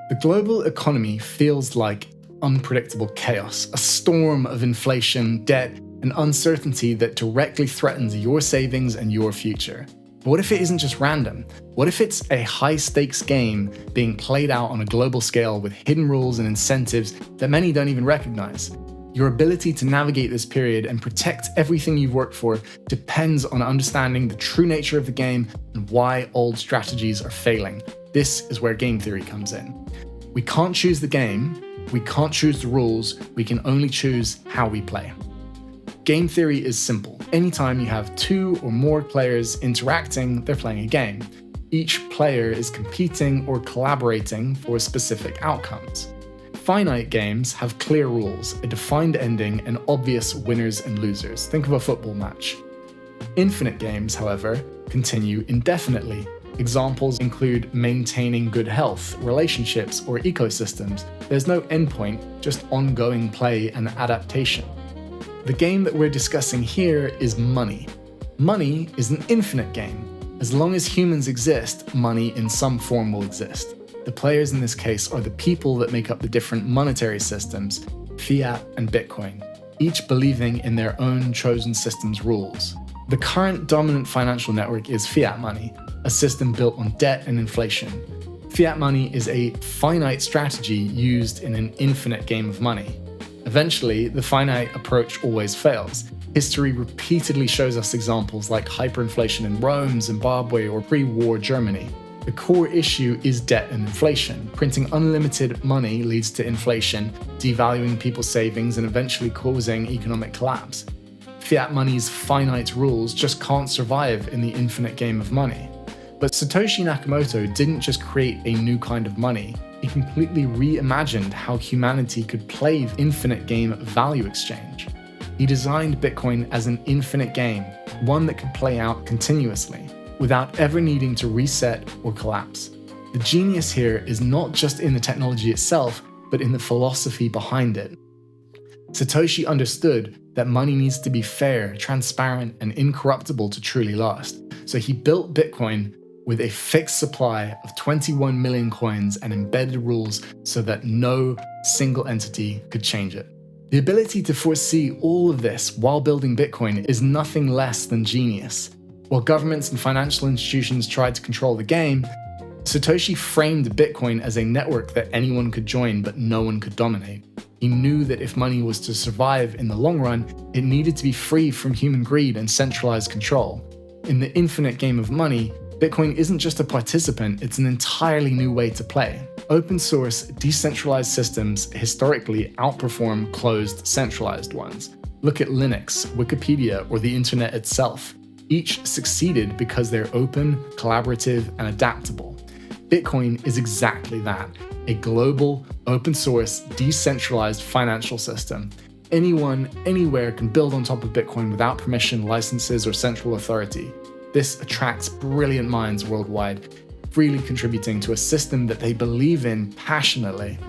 The global economy feels like unpredictable chaos, a storm of inflation, debt, and uncertainty that directly threatens your savings and your future. But what if it isn't just random? What if it's a high-stakes game being played out on a global scale with hidden rules and incentives that many don't even recognize? Your ability to navigate this period and protect everything you've worked for depends on understanding the true nature of the game and why old strategies are failing. This is where game theory comes in. We can't choose the game, we can't choose the rules, we can only choose how we play. Game theory is simple. Anytime you have two or more players interacting, they're playing a game. Each player is competing or collaborating for specific outcomes. Finite games have clear rules, a defined ending, and obvious winners and losers. Think of a football match. Infinite games, however, continue indefinitely. Examples include maintaining good health, relationships, or ecosystems. There's no endpoint, just ongoing play and adaptation. The game that we're discussing here is money. Money is an infinite game. As long as humans exist, money in some form will exist. The players in this case are the people that make up the different monetary systems, fiat and Bitcoin, each believing in their own chosen system's rules. The current dominant financial network is fiat money, a system built on debt and inflation. Fiat money is a finite strategy used in an infinite game of money. Eventually, the finite approach always fails. History repeatedly shows us examples like hyperinflation in Rome, Zimbabwe, or pre-war Germany. The core issue is debt and inflation. Printing unlimited money leads to inflation, devaluing people's savings and eventually causing economic collapse. Fiat money's finite rules just can't survive in the infinite game of money. But Satoshi Nakamoto didn't just create a new kind of money, he completely reimagined how humanity could play the infinite game of value exchange. He designed Bitcoin as an infinite game, one that could play out continuously, without ever needing to reset or collapse. The genius here is not just in the technology itself, but in the philosophy behind it. Satoshi understood that money needs to be fair, transparent, and incorruptible to truly last. So he built Bitcoin with a fixed supply of 21 million coins and embedded rules so that no single entity could change it. The ability to foresee all of this while building Bitcoin is nothing less than genius. While governments and financial institutions tried to control the game, Satoshi framed Bitcoin as a network that anyone could join but no one could dominate. He knew that if money was to survive in the long run, it needed to be free from human greed and centralized control. In the infinite game of money, Bitcoin isn't just a participant, it's an entirely new way to play. Open source, decentralized systems historically outperform closed, centralized ones. Look at Linux, Wikipedia, or the internet itself. Each succeeded because they're open, collaborative, and adaptable. Bitcoin is exactly that, a global, open source, decentralized financial system. Anyone, anywhere can build on top of Bitcoin without permission, licenses, or central authority. This attracts brilliant minds worldwide, freely contributing to a system that they believe in passionately.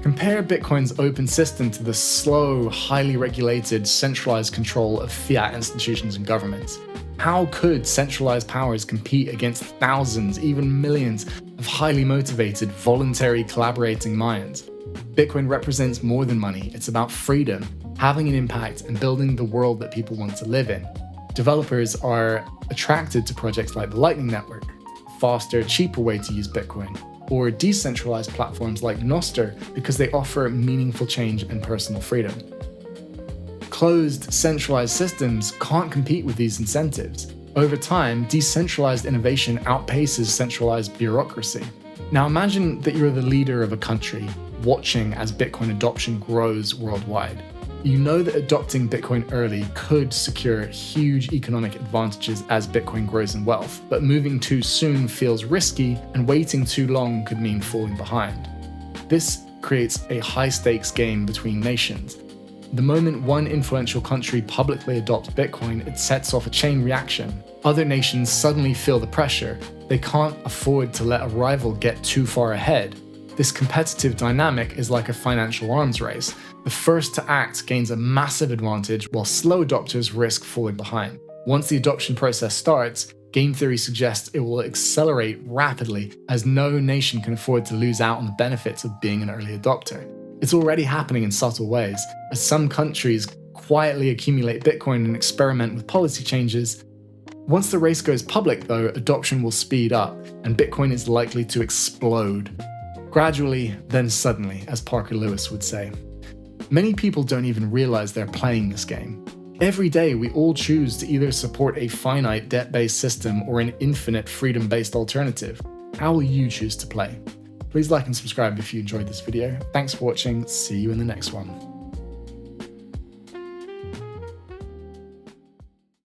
Compare Bitcoin's open system to the slow, highly regulated, centralized control of fiat institutions and governments. How could centralized powers compete against thousands, even millions, of highly motivated, voluntary, collaborating minds? Bitcoin represents more than money. It's about freedom, having an impact, and building the world that people want to live in. Developers are attracted to projects like the Lightning Network, a faster, cheaper way to use Bitcoin, or decentralized platforms like Nostr because they offer meaningful change and personal freedom. Closed, centralized systems can't compete with these incentives. Over time, decentralized innovation outpaces centralized bureaucracy. Now imagine that you're the leader of a country, watching as Bitcoin adoption grows worldwide. You know that adopting Bitcoin early could secure huge economic advantages as Bitcoin grows in wealth, but moving too soon feels risky, and waiting too long could mean falling behind. This creates a high-stakes game between nations. The moment one influential country publicly adopts Bitcoin, it sets off a chain reaction. Other nations suddenly feel the pressure. They can't afford to let a rival get too far ahead. This competitive dynamic is like a financial arms race. The first to act gains a massive advantage, while slow adopters risk falling behind. Once the adoption process starts, Game theory suggests it will accelerate rapidly as no nation can afford to lose out on the benefits of being an early adopter. It's already happening in subtle ways, as some countries quietly accumulate Bitcoin and experiment with policy changes. Once the race goes public, though, adoption will speed up, and Bitcoin is likely to explode. Gradually, then suddenly, as Parker Lewis would say. Many people don't even realize they're playing this game. Every day, we all choose to either support a finite debt-based system or an infinite freedom-based alternative. How will you choose to play? Please like and subscribe if you enjoyed this video. Thanks for watching. See you in the next one.